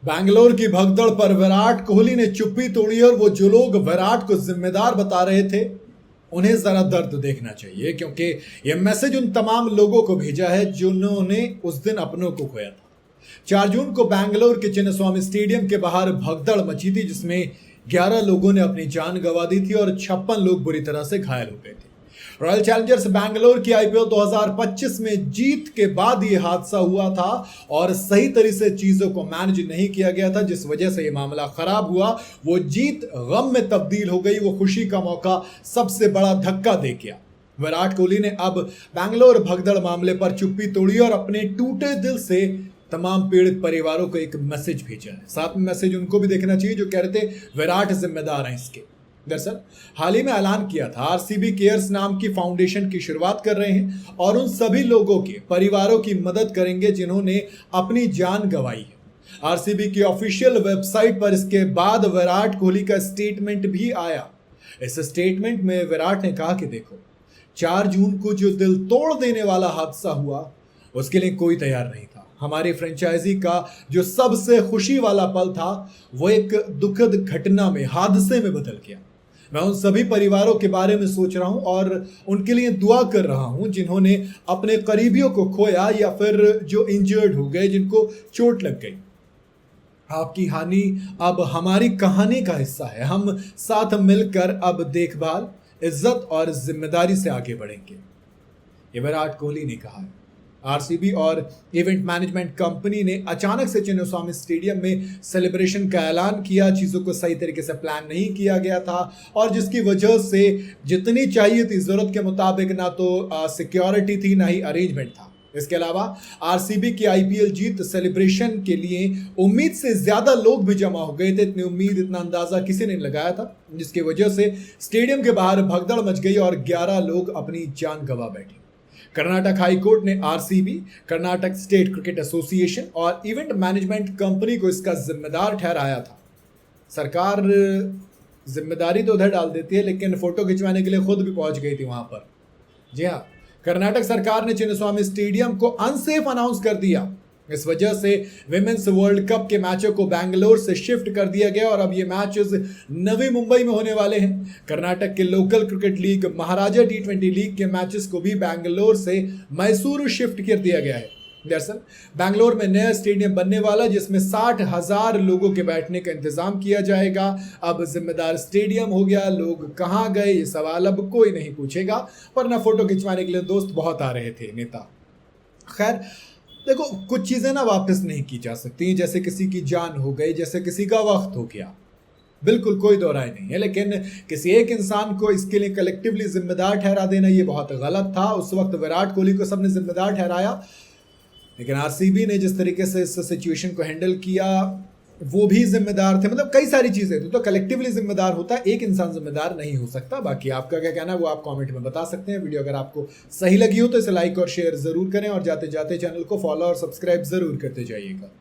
बैंगलोर की भगदड़ पर विराट कोहली ने चुप्पी तोड़ी और वो जो लोग विराट को जिम्मेदार बता रहे थे उन्हें जरा दर्द देखना चाहिए, क्योंकि यह मैसेज उन तमाम लोगों को भेजा है जिन्होंने उस दिन अपनों को खोया था। 4 जून को बैंगलोर के चिन्नस्वामी स्टेडियम के बाहर भगदड़ मची थी, जिसमें 11 लोगों ने अपनी जान गंवा दी थी और 56 लोग बुरी तरह से घायल हो गए थे। रॉयल चैलेंजर्स बैंगलोर की आईपीएल 2025 में जीत के बाद यह हादसा हुआ था और सही तरीके से चीजों को मैनेज नहीं किया गया था, जिस वजह से यह मामला खराब हुआ। वो जीत गम में तब्दील हो गई, वो खुशी का मौका सबसे बड़ा धक्का दे गया। विराट कोहली ने अब बैंगलोर भगदड़ मामले पर चुप्पी तोड़ी और अपने टूटे दिल से तमाम पीड़ित परिवारों को एक मैसेज भेजा है। साथ में मैसेज उनको भी देखना चाहिए जो कह रहे थे विराट जिम्मेदार हैं इसके। दरअसल हाल ही में ऐलान किया था आरसीबी केयर्स नाम की फाउंडेशन की शुरुआत कर रहे हैं और उन सभी लोगों के परिवारों की मदद करेंगे जिन्होंने अपनी जान गंवाई है। आरसीबी की ऑफिशियल वेबसाइट पर इसके बाद विराट कोहली का स्टेटमेंट भी आया। इस स्टेटमेंट में विराट ने कहा कि देखो, 4 जून को जो दिल तोड़ देने वाला हादसा हुआ उसके लिए कोई तैयार नहीं था। हमारी फ्रेंचाइजी का जो सबसे खुशी वाला पल था वो एक दुखद घटना में, हादसे में बदल गया। मैं उन सभी परिवारों के बारे में सोच रहा हूं और उनके लिए दुआ कर रहा हूं जिन्होंने अपने करीबियों को खोया या फिर जो इंजर्ड हो गए, जिनको चोट लग गई। आपकी हानि अब हमारी कहानी का हिस्सा है। हम साथ मिलकर अब देखभाल, इज्जत और जिम्मेदारी से आगे बढ़ेंगे, ये विराट कोहली ने कहा है। आरसीबी और इवेंट मैनेजमेंट कंपनी ने अचानक से चिन्नस्वामी स्टेडियम में सेलिब्रेशन का ऐलान किया। चीज़ों को सही तरीके से प्लान नहीं किया गया था और जिसकी वजह से जितनी चाहिए थी ज़रूरत के मुताबिक ना तो सिक्योरिटी थी ना ही अरेंजमेंट था। इसके अलावा आरसीबी की आईपीएल जीत सेलिब्रेशन के लिए उम्मीद से ज़्यादा लोग भी जमा हो गए थे। इतनी उम्मीद, इतना अंदाज़ा किसी ने लगाया था, जिसकी वजह से स्टेडियम के बाहर भगदड़ मच गई और 11 लोग अपनी जान गंवा बैठे। कर्नाटक हाई कोर्ट ने RCB, Karnataka state cricket association और इवेंट मैनेजमेंट कंपनी को इसका जिम्मेदार ठहराया था। सरकार जिम्मेदारी तो उधर डाल देती है, लेकिन फोटो खिंचवाने के लिए खुद भी पहुंच गई थी वहां पर। जी हाँ, कर्नाटक सरकार ने चिन्नस्वामी स्टेडियम को अनसेफ अनाउंस कर दिया। इस वजह से विमेंस वर्ल्ड कप के मैचों को बैंगलोर से शिफ्ट कर दिया गया और अब ये मैचेस नवी मुंबई में होने वाले हैं। कर्नाटक के लोकल क्रिकेट लीग महाराजा T20 लीग के मैचेस को भी बैंगलोर से मैसूर शिफ्ट कर दिया गया है। दरअसल बैंगलोर में नया स्टेडियम बनने वाला, जिसमें 60,000 लोगों के बैठने का इंतजाम किया जाएगा। अब जिम्मेदार स्टेडियम हो गया, लोग कहाँ गए ये सवाल अब कोई नहीं पूछेगा, वरना फोटो खिंचवाने के लिए दोस्त बहुत आ रहे थे, नेता। खैर देखो, कुछ चीज़ें ना वापस नहीं की जा सकती, जैसे किसी की जान हो गई, जैसे किसी का वक्त हो गया, बिल्कुल कोई दो राय नहीं है। लेकिन किसी एक इंसान को इसके लिए कलेक्टिवली जिम्मेदार ठहरा देना ये बहुत गलत था। उस वक्त विराट कोहली को सबने जिम्मेदार ठहराया, लेकिन आरसीबी ने जिस तरीके से इस सिचुएशन को हैंडल किया वो भी जिम्मेदार थे। मतलब कई सारी चीज़ें थी, तो कलेक्टिवली जिम्मेदार होता है, एक इंसान जिम्मेदार नहीं हो सकता। बाकी आपका क्या कहना है वो आप कमेंट में बता सकते हैं। वीडियो अगर आपको सही लगी हो तो इसे लाइक और शेयर ज़रूर करें और जाते जाते चैनल को फॉलो और सब्सक्राइब ज़रूर करते जाइएगा।